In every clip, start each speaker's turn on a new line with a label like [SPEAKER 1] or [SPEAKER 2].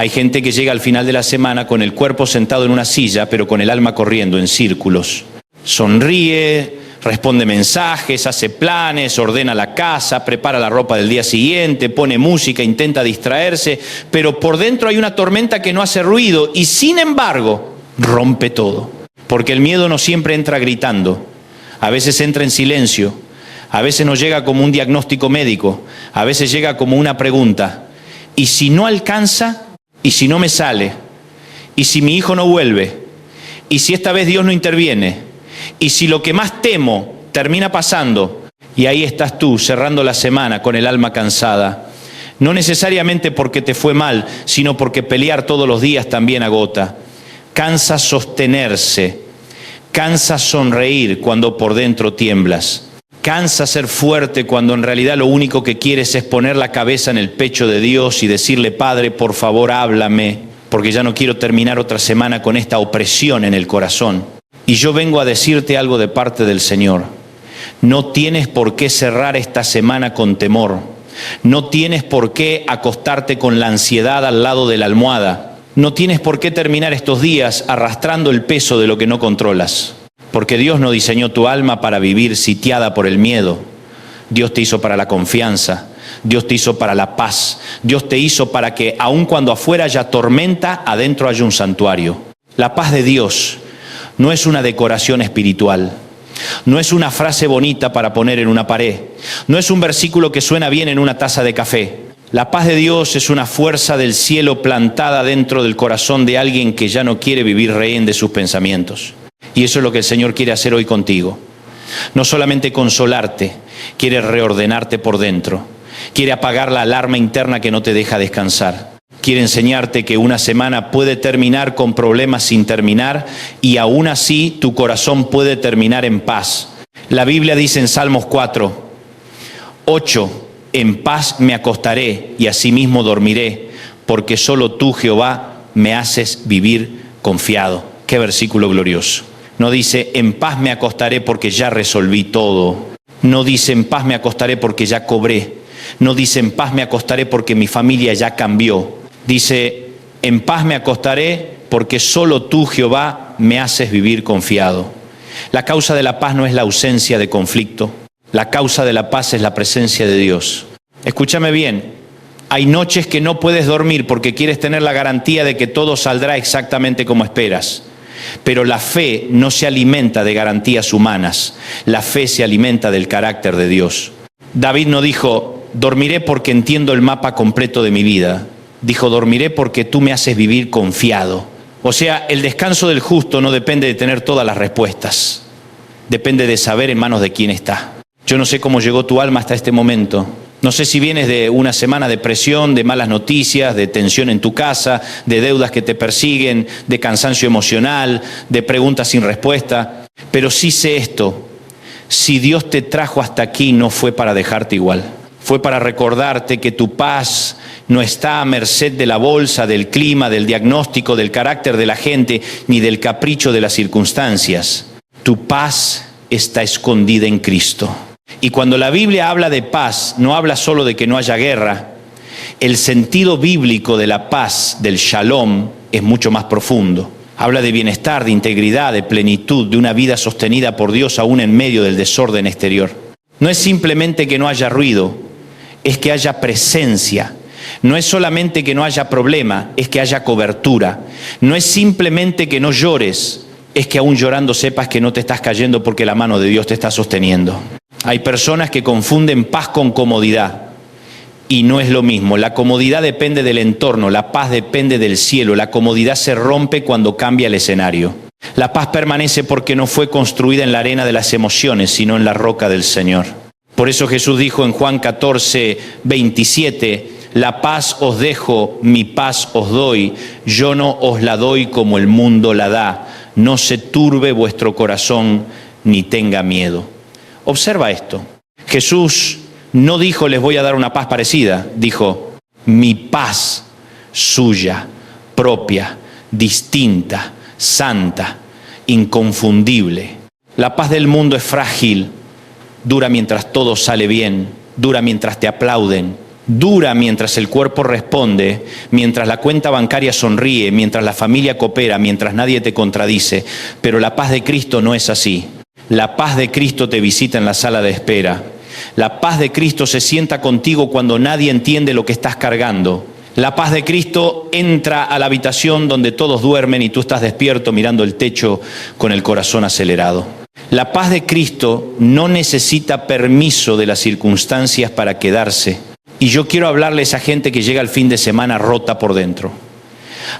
[SPEAKER 1] Hay gente que llega al final de la semana con el cuerpo sentado en una silla, pero con el alma corriendo en círculos. Sonríe, responde mensajes, hace planes, ordena la casa, prepara la ropa del día siguiente, pone música, intenta distraerse, pero por dentro hay una tormenta que no hace ruido y sin embargo rompe todo. Porque el miedo no siempre entra gritando, a veces entra en silencio, a veces no llega como un diagnóstico médico, a veces llega como una pregunta. ¿Y si no alcanza? ¿Y si no me sale? ¿Y si mi hijo no vuelve? ¿Y si esta vez Dios no interviene? ¿Y si lo que más temo termina pasando? Y ahí estás tú, cerrando la semana con el alma cansada. No necesariamente porque te fue mal, sino porque pelear todos los días también agota. Cansa sostenerse, cansa sonreír cuando por dentro tiemblas. Cansa ser fuerte cuando en realidad lo único que quieres es poner la cabeza en el pecho de Dios y decirle: Padre, por favor, háblame, porque ya no quiero terminar otra semana con esta opresión en el corazón. Y yo vengo a decirte algo de parte del Señor. No tienes por qué cerrar esta semana con temor. No tienes por qué acostarte con la ansiedad al lado de la almohada. No tienes por qué terminar estos días arrastrando el peso de lo que no controlas. Porque Dios no diseñó tu alma para vivir sitiada por el miedo. Dios te hizo para la confianza. Dios te hizo para la paz. Dios te hizo para que, aun cuando afuera haya tormenta, adentro haya un santuario. La paz de Dios no es una decoración espiritual. No es una frase bonita para poner en una pared. No es un versículo que suena bien en una taza de café. La paz de Dios es una fuerza del cielo plantada dentro del corazón de alguien que ya no quiere vivir rehén de sus pensamientos. Y eso es lo que el Señor quiere hacer hoy contigo. No solamente consolarte, quiere reordenarte por dentro. Quiere apagar la alarma interna que no te deja descansar. Quiere enseñarte que una semana puede terminar con problemas sin terminar y aún así tu corazón puede terminar en paz. La Biblia dice en Salmos 4:8: en paz me acostaré y asimismo dormiré, porque solo tú, Jehová, me haces vivir confiado. Qué versículo glorioso. No dice: en paz me acostaré porque ya resolví todo. No dice: en paz me acostaré porque ya cobré. No dice: en paz me acostaré porque mi familia ya cambió. Dice: en paz me acostaré porque solo tú, Jehová, me haces vivir confiado. La causa de la paz no es la ausencia de conflicto. La causa de la paz es la presencia de Dios. Escúchame bien. Hay noches que no puedes dormir porque quieres tener la garantía de que todo saldrá exactamente como esperas. Pero la fe no se alimenta de garantías humanas. La fe se alimenta del carácter de Dios. David no dijo: dormiré porque entiendo el mapa completo de mi vida. Dijo: dormiré porque tú me haces vivir confiado. O sea, el descanso del justo no depende de tener todas las respuestas. Depende de saber en manos de quién está. Yo no sé cómo llegó tu alma hasta este momento. No sé si vienes de una semana de presión, de malas noticias, de tensión en tu casa, de deudas que te persiguen, de cansancio emocional, de preguntas sin respuesta. Pero sí sé esto: si Dios te trajo hasta aquí, no fue para dejarte igual. Fue para recordarte que tu paz no está a merced de la bolsa, del clima, del diagnóstico, del carácter de la gente, ni del capricho de las circunstancias. Tu paz está escondida en Cristo. Y cuando la Biblia habla de paz, no habla solo de que no haya guerra. El sentido bíblico de la paz, del shalom, es mucho más profundo. Habla de bienestar, de integridad, de plenitud, de una vida sostenida por Dios aún en medio del desorden exterior. No es simplemente que no haya ruido, es que haya presencia. No es solamente que no haya problema, es que haya cobertura. No es simplemente que no llores, es que aún llorando sepas que no te estás cayendo porque la mano de Dios te está sosteniendo. Hay personas que confunden paz con comodidad y no es lo mismo. La comodidad depende del entorno, la paz depende del cielo. La comodidad se rompe cuando cambia el escenario. La paz permanece porque no fue construida en la arena de las emociones, sino en la roca del Señor. Por eso Jesús dijo en Juan 14:27: la paz os dejo, mi paz os doy. Yo no os la doy como el mundo la da. No se turbe vuestro corazón ni tenga miedo. Observa esto. Jesús no dijo: les voy a dar una paz parecida. Dijo: mi paz suya, propia, distinta, santa, inconfundible. La paz del mundo es frágil, dura mientras todo sale bien, dura mientras te aplauden, Dura mientras el cuerpo responde, mientras la cuenta bancaria sonríe, mientras la familia coopera, mientras nadie te contradice. Pero la paz de Cristo no es así. La paz de Cristo te visita en la sala de espera. La paz de Cristo se sienta contigo cuando nadie entiende lo que estás cargando. La paz de Cristo entra a la habitación donde todos duermen y tú estás despierto mirando el techo con el corazón acelerado. La paz de Cristo no necesita permiso de las circunstancias para quedarse. Y yo quiero hablarle a esa gente que llega al fin de semana rota por dentro.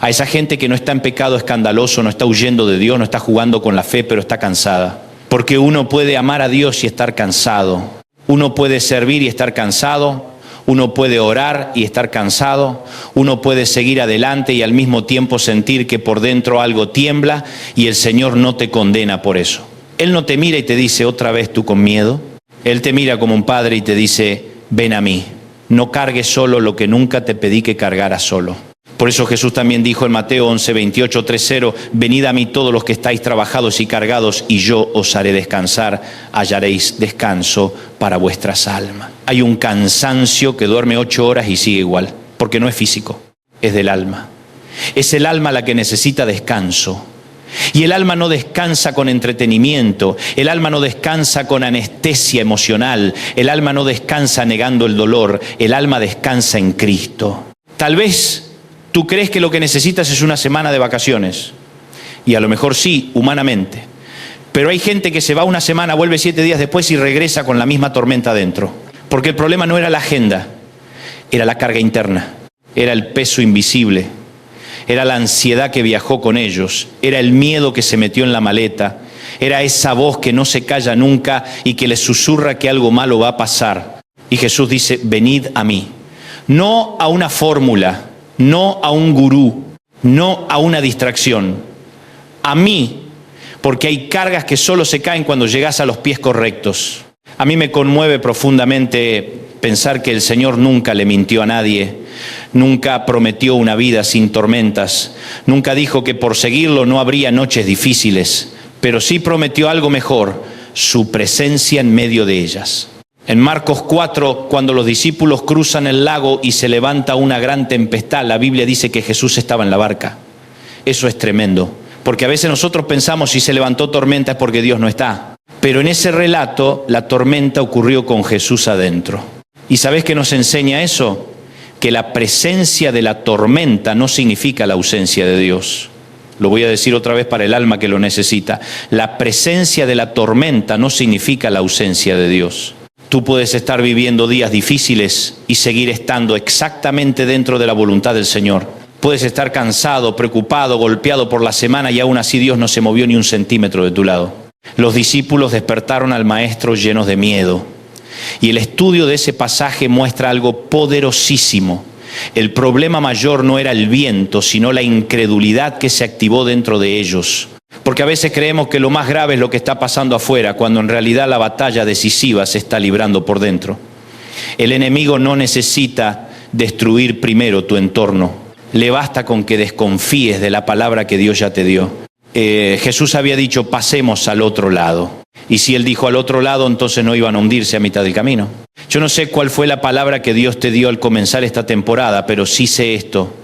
[SPEAKER 1] A esa gente que no está en pecado escandaloso, no está huyendo de Dios, no está jugando con la fe, pero está cansada. Porque uno puede amar a Dios y estar cansado. Uno puede servir y estar cansado. Uno puede orar y estar cansado. Uno puede seguir adelante y al mismo tiempo sentir que por dentro algo tiembla y el Señor no te condena por eso. Él no te mira y te dice otra vez tú con miedo. Él te mira como un padre y te dice, ven a mí. No cargues solo lo que nunca te pedí que cargaras solo. Por eso Jesús también dijo en Mateo 11:28, 3:0, venid a mí todos los que estáis trabajados y cargados, y yo os haré descansar, hallaréis descanso para vuestras almas. Hay un cansancio que duerme 8 horas y sigue igual, porque no es físico, es del alma. Es el alma la que necesita descanso. Y el alma no descansa con entretenimiento, el alma no descansa con anestesia emocional, el alma no descansa negando el dolor, el alma descansa en Cristo. Tal vez tú crees que lo que necesitas es una semana de vacaciones, y a lo mejor sí, humanamente, pero hay gente que se va una semana, vuelve 7 días después y regresa con la misma tormenta adentro, porque el problema no era la agenda, era la carga interna, era el peso invisible. Era la ansiedad que viajó con ellos, era el miedo que se metió en la maleta, era esa voz que no se calla nunca y que les susurra que algo malo va a pasar. Y Jesús dice, venid a mí. No a una fórmula, no a un gurú, no a una distracción. A mí, porque hay cargas que solo se caen cuando llegas a los pies correctos. A mí me conmueve profundamente pensar que el Señor nunca le mintió a nadie. Nunca prometió una vida sin tormentas. Nunca dijo que por seguirlo no habría noches difíciles. Pero sí prometió algo mejor, su presencia en medio de ellas. En Marcos 4, cuando los discípulos cruzan el lago y se levanta una gran tempestad, la Biblia dice que Jesús estaba en la barca. Eso es tremendo. Porque a veces nosotros pensamos si se levantó tormenta es porque Dios no está. Pero en ese relato la tormenta ocurrió con Jesús adentro. ¿Y sabés qué nos enseña eso? Que la presencia de la tormenta no significa la ausencia de Dios. Lo voy a decir otra vez para el alma que lo necesita. La presencia de la tormenta no significa la ausencia de Dios. Tú puedes estar viviendo días difíciles y seguir estando exactamente dentro de la voluntad del Señor. Puedes estar cansado, preocupado, golpeado por la semana y aún así Dios no se movió ni un centímetro de tu lado. Los discípulos despertaron al Maestro llenos de miedo. Y el estudio de ese pasaje muestra algo poderosísimo. El problema mayor no era el viento, sino la incredulidad que se activó dentro de ellos. Porque a veces creemos que lo más grave es lo que está pasando afuera, cuando en realidad la batalla decisiva se está librando por dentro. El enemigo no necesita destruir primero tu entorno. Le basta con que desconfíes de la palabra que Dios ya te dio. Jesús había dicho, pasemos al otro lado. Y si Él dijo al otro lado, entonces no iban a hundirse a mitad del camino. Yo no sé cuál fue la palabra que Dios te dio al comenzar esta temporada, pero sí sé esto.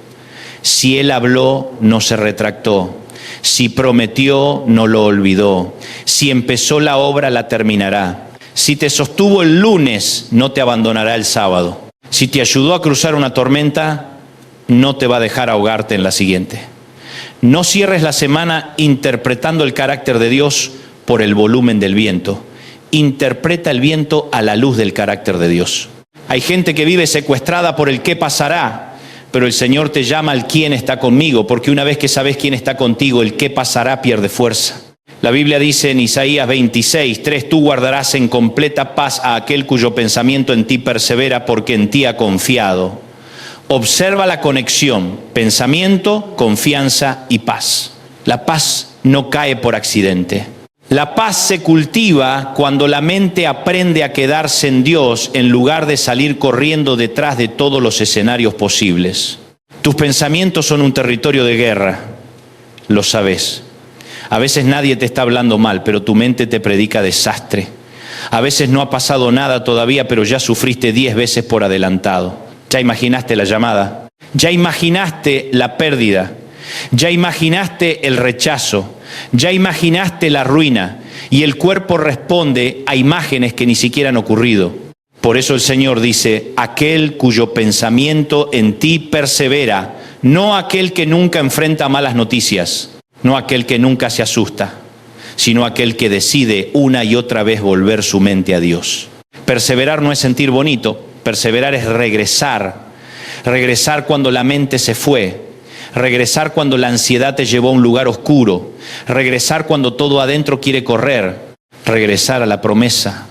[SPEAKER 1] Si Él habló, no se retractó. Si prometió, no lo olvidó. Si empezó la obra, la terminará. Si te sostuvo el lunes, no te abandonará el sábado. Si te ayudó a cruzar una tormenta, no te va a dejar ahogarte en la siguiente. No cierres la semana interpretando el carácter de Dios por el volumen del viento. Interpreta el viento a la luz del carácter de Dios. Hay gente que vive secuestrada por el qué pasará, pero el Señor te llama al quién está conmigo, porque una vez que sabes quién está contigo, el qué pasará pierde fuerza. La Biblia dice en Isaías 26:3, tú guardarás en completa paz a aquel cuyo pensamiento en ti persevera, porque en ti ha confiado. Observa la conexión, pensamiento, confianza y paz. La paz no cae por accidente. La paz se cultiva cuando la mente aprende a quedarse en Dios en lugar de salir corriendo detrás de todos los escenarios posibles. Tus pensamientos son un territorio de guerra, lo sabes. A veces nadie te está hablando mal, pero tu mente te predica desastre. A veces no ha pasado nada todavía, pero ya sufriste 10 veces por adelantado. Ya imaginaste la llamada, ya imaginaste la pérdida, ya imaginaste el rechazo, ya imaginaste la ruina, y el cuerpo responde a imágenes que ni siquiera han ocurrido. Por eso el Señor dice, aquel cuyo pensamiento en ti persevera, no aquel que nunca enfrenta malas noticias, no aquel que nunca se asusta, sino aquel que decide una y otra vez volver su mente a Dios. Perseverar no es sentir bonito, perseverar es regresar, regresar cuando la mente se fue, regresar cuando la ansiedad te llevó a un lugar oscuro, regresar cuando todo adentro quiere correr, regresar a la promesa,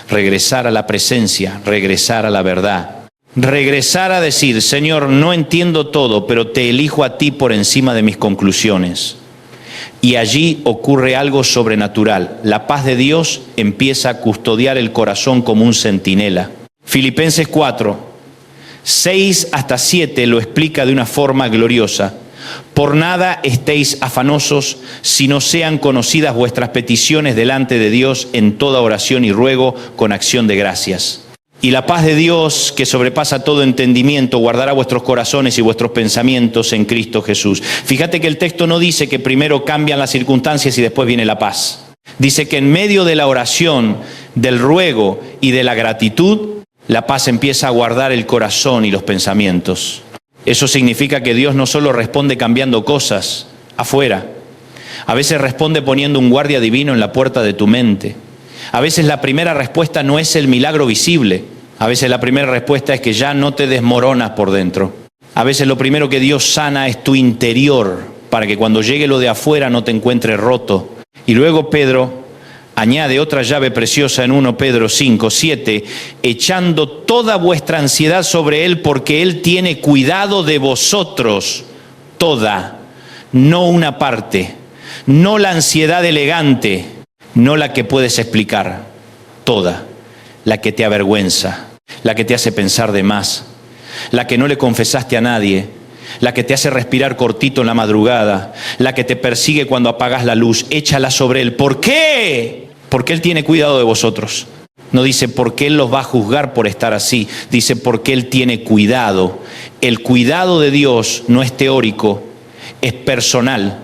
[SPEAKER 1] regresar a la presencia, regresar a la verdad, regresar a decir, Señor, no entiendo todo, pero te elijo a ti por encima de mis conclusiones. Y allí ocurre algo sobrenatural. La paz de Dios empieza a custodiar el corazón como un centinela. Filipenses 4, 6 hasta 7 lo explica de una forma gloriosa. Por nada estéis afanosos, sino sean conocidas vuestras peticiones delante de Dios en toda oración y ruego con acción de gracias. Y la paz de Dios, que sobrepasa todo entendimiento, guardará vuestros corazones y vuestros pensamientos en Cristo Jesús. Fíjate que el texto no dice que primero cambian las circunstancias y después viene la paz. Dice que en medio de la oración, del ruego y de la gratitud, la paz empieza a guardar el corazón y los pensamientos. Eso significa que Dios no solo responde cambiando cosas afuera, a veces responde poniendo un guardia divino en la puerta de tu mente. A veces la primera respuesta no es el milagro visible, a veces la primera respuesta es que ya no te desmoronas por dentro. A veces lo primero que Dios sana es tu interior, para que cuando llegue lo de afuera no te encuentres roto. Y luego Pedro añade otra llave preciosa en 1 Pedro 5, 7, echando toda vuestra ansiedad sobre Él, porque Él tiene cuidado de vosotros, toda, no una parte, no la ansiedad elegante, no la que puedes explicar, toda, la que te avergüenza, la que te hace pensar de más, la que no le confesaste a nadie, la que te hace respirar cortito en la madrugada, la que te persigue cuando apagas la luz, échala sobre Él. ¿Por qué? Porque Él tiene cuidado de vosotros. No dice porque Él los va a juzgar por estar así, dice porque Él tiene cuidado. El cuidado de Dios no es teórico, es personal,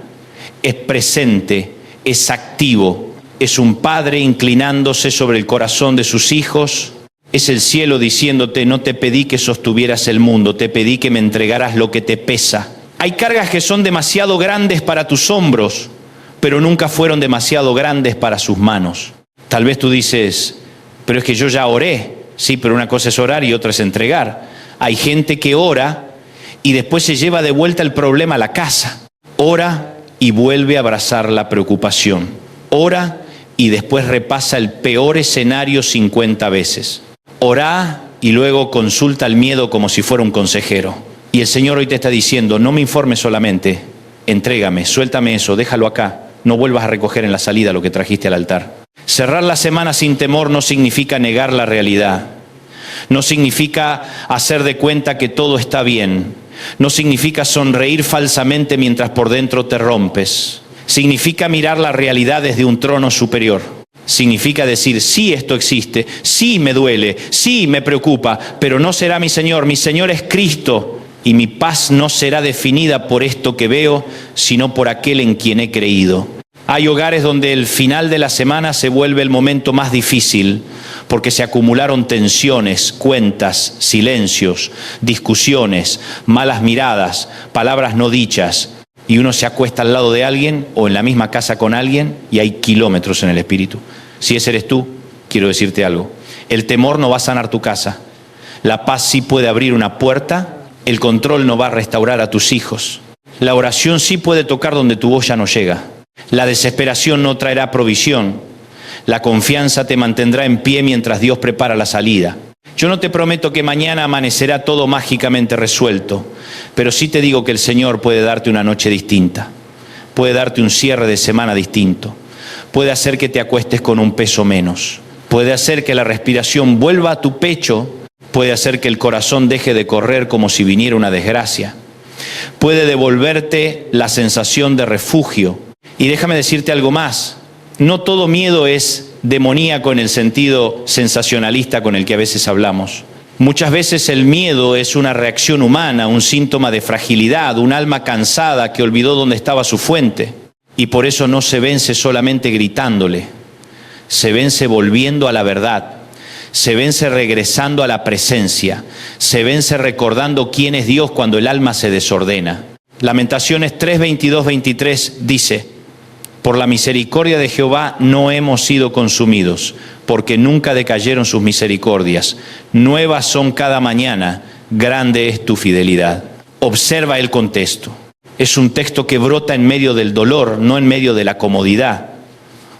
[SPEAKER 1] es presente, es activo. Es un padre inclinándose sobre el corazón de sus hijos. Es el cielo diciéndote, no te pedí que sostuvieras el mundo, te pedí que me entregaras lo que te pesa. Hay cargas que son demasiado grandes para tus hombros, pero nunca fueron demasiado grandes para sus manos. Tal vez tú dices, pero es que yo ya oré. Sí, pero una cosa es orar y otra es entregar. Hay gente que ora y después se lleva de vuelta el problema a la casa. Ora y vuelve a abrazar la preocupación. Ora y después repasa el peor escenario 50 veces. Orá y luego consulta el miedo como si fuera un consejero. Y el Señor hoy te está diciendo, no me informes solamente, entrégame, suéltame eso, déjalo acá. No vuelvas a recoger en la salida lo que trajiste al altar. Cerrar la semana sin temor no significa negar la realidad. No significa hacer de cuenta que todo está bien. No significa sonreír falsamente mientras por dentro te rompes. Significa mirar la realidad desde un trono superior. Significa decir, sí, esto existe, sí me duele, sí me preocupa, pero no será mi Señor es Cristo, y mi paz no será definida por esto que veo, sino por aquel en quien he creído. Hay hogares donde el final de la semana se vuelve el momento más difícil, porque se acumularon tensiones, cuentas, silencios, discusiones, malas miradas, palabras no dichas, y uno se acuesta al lado de alguien o en la misma casa con alguien y hay kilómetros en el espíritu. Si ese eres tú, quiero decirte algo. El temor no va a sanar tu casa. La paz sí puede abrir una puerta. El control no va a restaurar a tus hijos. La oración sí puede tocar donde tu voz ya no llega. La desesperación no traerá provisión. La confianza te mantendrá en pie mientras Dios prepara la salida. Yo no te prometo que mañana amanecerá todo mágicamente resuelto, pero sí te digo que el Señor puede darte una noche distinta, puede darte un cierre de semana distinto, puede hacer que te acuestes con un peso menos, puede hacer que la respiración vuelva a tu pecho, puede hacer que el corazón deje de correr como si viniera una desgracia, puede devolverte la sensación de refugio. Y déjame decirte algo más, no todo miedo es demoníaco en el sentido sensacionalista con el que a veces hablamos. Muchas veces el miedo es una reacción humana, un síntoma de fragilidad, un alma cansada que olvidó dónde estaba su fuente. Y por eso no se vence solamente gritándole, se vence volviendo a la verdad, se vence regresando a la presencia, se vence recordando quién es Dios cuando el alma se desordena. Lamentaciones 3, 22, 23 dice: por la misericordia de Jehová no hemos sido consumidos, porque nunca decayeron sus misericordias. Nuevas son cada mañana, grande es tu fidelidad. Observa el contexto. Es un texto que brota en medio del dolor, no en medio de la comodidad.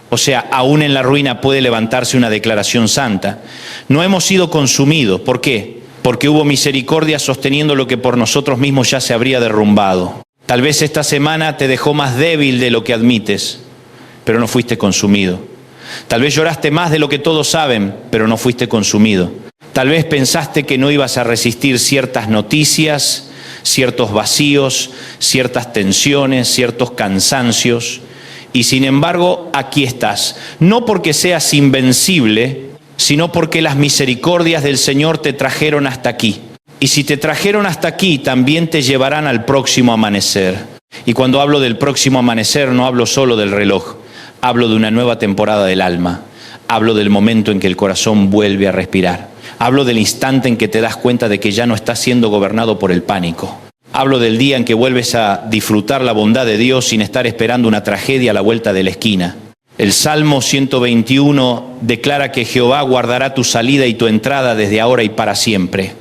[SPEAKER 1] O sea, aún en la ruina puede levantarse una declaración santa. No hemos sido consumidos. ¿Por qué? Porque hubo misericordia sosteniendo lo que por nosotros mismos ya se habría derrumbado. Tal vez esta semana te dejó más débil de lo que admites, pero no fuiste consumido. Tal vez lloraste más de lo que todos saben, pero no fuiste consumido. Tal vez pensaste que no ibas a resistir ciertas noticias, ciertos vacíos, ciertas tensiones, ciertos cansancios. Y sin embargo, aquí estás. No porque seas invencible, sino porque las misericordias del Señor te trajeron hasta aquí. Y si te trajeron hasta aquí, también te llevarán al próximo amanecer. Y cuando hablo del próximo amanecer, no hablo solo del reloj. Hablo de una nueva temporada del alma. Hablo del momento en que el corazón vuelve a respirar. Hablo del instante en que te das cuenta de que ya no estás siendo gobernado por el pánico. Hablo del día en que vuelves a disfrutar la bondad de Dios sin estar esperando una tragedia a la vuelta de la esquina. El Salmo 121 declara que Jehová guardará tu salida y tu entrada desde ahora y para siempre.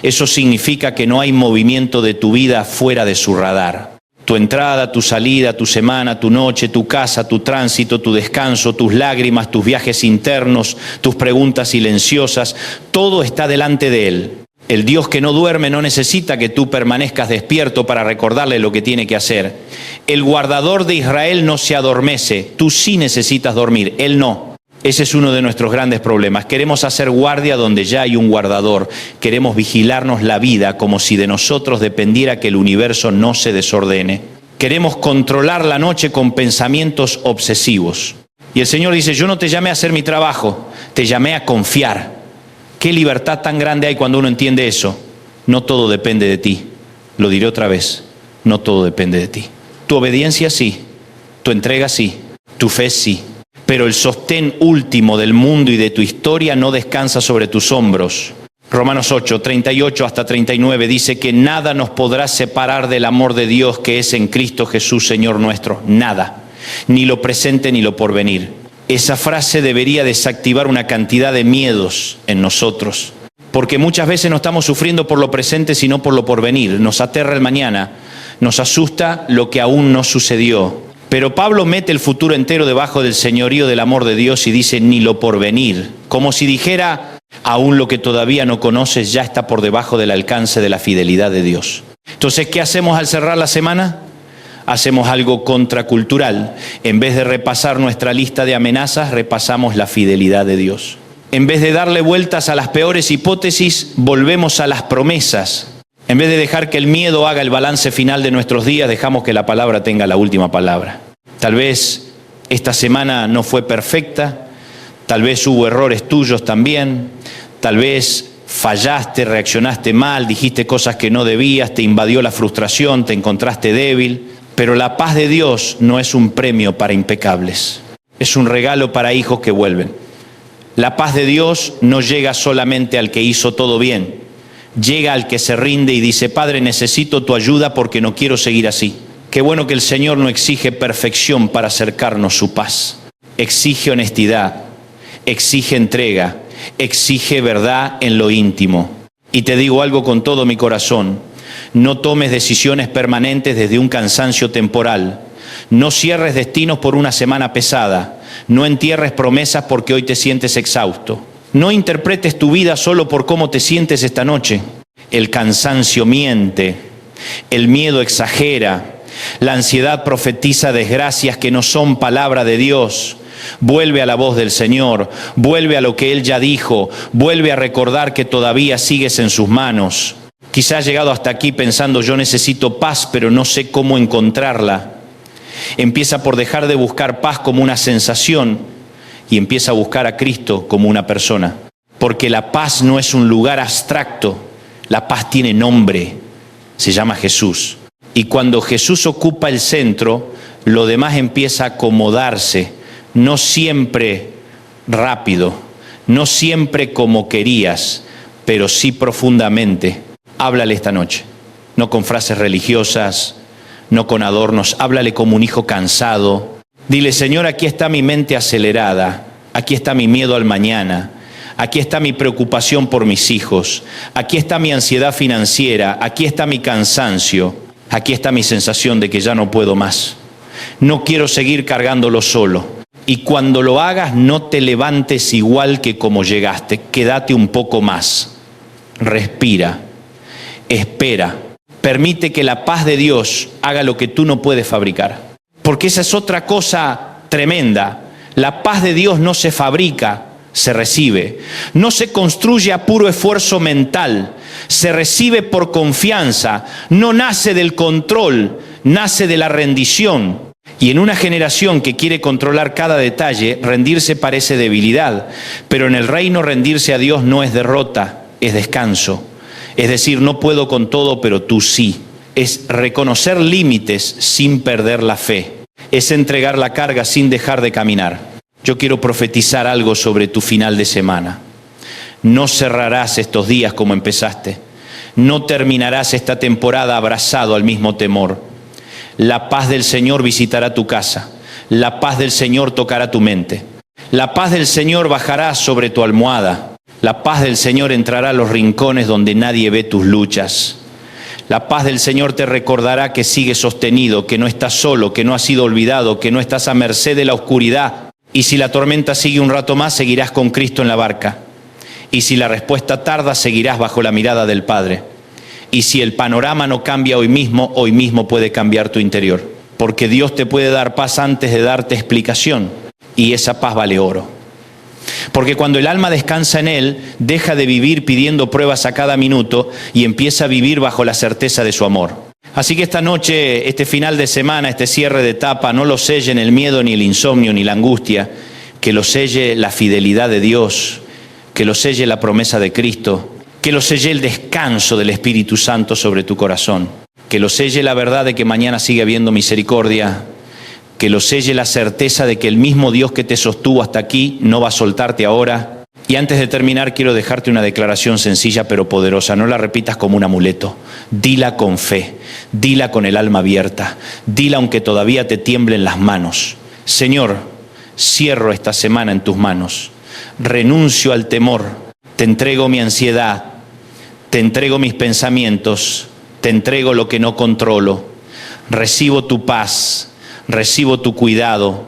[SPEAKER 1] Eso significa que no hay movimiento de tu vida fuera de su radar. Tu entrada, tu salida, tu semana, tu noche, tu casa, tu tránsito, tu descanso, tus lágrimas, tus viajes internos, tus preguntas silenciosas, todo está delante de Él. El Dios que no duerme no necesita que tú permanezcas despierto para recordarle lo que tiene que hacer. El guardador de Israel no se adormece, tú sí necesitas dormir, Él no. Ese es uno de nuestros grandes problemas. Queremos hacer guardia donde ya hay un guardador. Queremos vigilarnos la vida como si de nosotros dependiera que el universo no se desordene. Queremos controlar la noche con pensamientos obsesivos. Y el Señor dice: yo no te llamé a hacer mi trabajo, te llamé a confiar. ¿Qué libertad tan grande hay cuando uno entiende eso? No todo depende de ti. Lo diré otra vez, no todo depende de ti. Tu obediencia sí, tu entrega sí, tu fe sí. Pero el sostén último del mundo y de tu historia no descansa sobre tus hombros. Romanos 8, 38 hasta 39 dice que nada nos podrá separar del amor de Dios que es en Cristo Jesús, Señor nuestro. Nada. Ni lo presente ni lo porvenir. Esa frase debería desactivar una cantidad de miedos en nosotros. Porque muchas veces no estamos sufriendo por lo presente, sino por lo porvenir. Nos aterra el mañana. Nos asusta lo que aún no sucedió. Pero Pablo mete el futuro entero debajo del señorío del amor de Dios y dice ni lo porvenir, como si dijera, aún lo que todavía no conoces ya está por debajo del alcance de la fidelidad de Dios. Entonces, ¿qué hacemos al cerrar la semana? Hacemos algo contracultural. En vez de repasar nuestra lista de amenazas, repasamos la fidelidad de Dios. En vez de darle vueltas a las peores hipótesis, volvemos a las promesas. En vez de dejar que el miedo haga el balance final de nuestros días, dejamos que la palabra tenga la última palabra. Tal vez esta semana no fue perfecta, tal vez hubo errores tuyos también, tal vez fallaste, reaccionaste mal, dijiste cosas que no debías, te invadió la frustración, te encontraste débil, pero la paz de Dios no es un premio para impecables, es un regalo para hijos que vuelven. La paz de Dios no llega solamente al que hizo todo bien. Llega al que se rinde y dice: Padre, necesito tu ayuda porque no quiero seguir así. Qué bueno que el Señor no exige perfección para acercarnos su paz. Exige honestidad, exige entrega, exige verdad en lo íntimo. Y te digo algo con todo mi corazón: no tomes decisiones permanentes desde un cansancio temporal. No cierres destinos por una semana pesada. No entierres promesas porque hoy te sientes exhausto. No interpretes tu vida solo por cómo te sientes esta noche. El cansancio miente, el miedo exagera, la ansiedad profetiza desgracias que no son palabra de Dios. Vuelve a la voz del Señor, vuelve a lo que Él ya dijo, vuelve a recordar que todavía sigues en sus manos. Quizás has llegado hasta aquí pensando: yo necesito paz, pero no sé cómo encontrarla. Empieza por dejar de buscar paz como una sensación y empieza a buscar a Cristo como una persona. porque la paz no es un lugar abstracto, la paz tiene nombre, se llama Jesús. Y cuando Jesús ocupa el centro, lo demás empieza a acomodarse, no siempre rápido, no siempre como querías, pero sí profundamente. Háblale esta noche, no con frases religiosas, no con adornos, háblale como un hijo cansado. Dile: Señor, aquí está mi mente acelerada, aquí está mi miedo al mañana, aquí está mi preocupación por mis hijos, aquí está mi ansiedad financiera, aquí está mi cansancio, aquí está mi sensación de que ya no puedo más. No quiero seguir cargándolo solo. Y cuando lo hagas, no te levantes igual que como llegaste, quédate un poco más. Respira, espera, permite que la paz de Dios haga lo que tú no puedes fabricar. Porque esa es otra cosa tremenda. La paz de Dios no se fabrica, se recibe. No se construye a puro esfuerzo mental, se recibe por confianza. No nace del control, nace de la rendición. Y en una generación que quiere controlar cada detalle, rendirse parece debilidad. Pero en el reino, rendirse a Dios no es derrota, es descanso. Es decir, no puedo con todo, pero tú sí. Es reconocer límites sin perder la fe. Es entregar la carga sin dejar de caminar. Yo quiero profetizar algo sobre tu final de semana. No cerrarás estos días como empezaste. No terminarás esta temporada abrazado al mismo temor. La paz del Señor visitará tu casa. La paz del Señor tocará tu mente. La paz del Señor bajará sobre tu almohada. La paz del Señor entrará a los rincones donde nadie ve tus luchas. La paz del Señor te recordará que sigues sostenido, que no estás solo, que no has sido olvidado, que no estás a merced de la oscuridad. Y si la tormenta sigue un rato más, seguirás con Cristo en la barca. Y si la respuesta tarda, seguirás bajo la mirada del Padre. Y si el panorama no cambia hoy mismo puede cambiar tu interior. Porque Dios te puede dar paz antes de darte explicación. Y esa paz vale oro. Porque cuando el alma descansa en Él, deja de vivir pidiendo pruebas a cada minuto y empieza a vivir bajo la certeza de su amor. Así que esta noche, este final de semana, este cierre de etapa, no lo sellen el miedo, ni el insomnio, ni la angustia. Que lo selle la fidelidad de Dios, que lo selle la promesa de Cristo, que lo selle el descanso del Espíritu Santo sobre tu corazón, que lo selle la verdad de que mañana sigue habiendo misericordia, que lo selle la certeza de que el mismo Dios que te sostuvo hasta aquí no va a soltarte ahora. Y antes de terminar, quiero dejarte una declaración sencilla pero poderosa. No la repitas como un amuleto. Dila con fe, dila con el alma abierta, dila aunque todavía te tiemblen las manos. Señor, cierro esta semana en tus manos. Renuncio al temor, te entrego mi ansiedad, te entrego mis pensamientos, te entrego lo que no controlo. Recibo tu paz, recibo tu cuidado,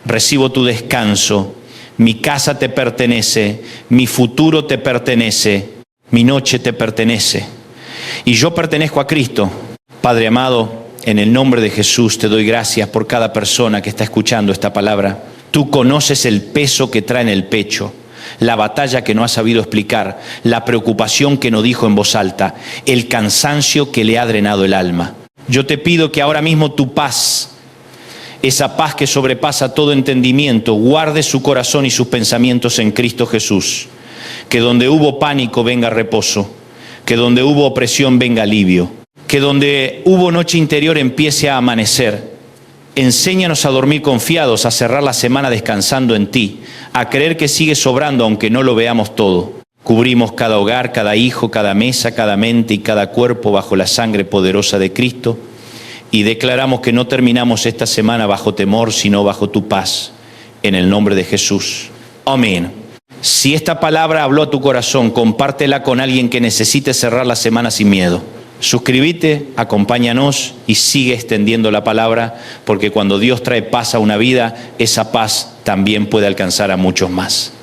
[SPEAKER 1] recibo tu descanso. Mi casa te pertenece, mi futuro te pertenece, mi noche te pertenece. Y yo pertenezco a Cristo. Padre amado, en el nombre de Jesús te doy gracias por cada persona que está escuchando esta palabra. Tú conoces el peso que trae en el pecho, la batalla que no ha sabido explicar, la preocupación que no dijo en voz alta, el cansancio que le ha drenado el alma. Yo te pido que ahora mismo tu paz, esa paz que sobrepasa todo entendimiento, guarde su corazón y sus pensamientos en Cristo Jesús. Que donde hubo pánico venga reposo, que donde hubo opresión venga alivio, que donde hubo noche interior empiece a amanecer. Enséñanos a dormir confiados, a cerrar la semana descansando en ti, a creer que sigue sobrando aunque no lo veamos todo. Cubrimos cada hogar, cada hijo, cada mesa, cada mente y cada cuerpo bajo la sangre poderosa de Cristo. Y declaramos que no terminamos esta semana bajo temor, sino bajo tu paz, en el nombre de Jesús. Amén. Si esta palabra habló a tu corazón, compártela con alguien que necesite cerrar la semana sin miedo. Suscríbete, acompáñanos y sigue extendiendo la palabra, porque cuando Dios trae paz a una vida, esa paz también puede alcanzar a muchos más.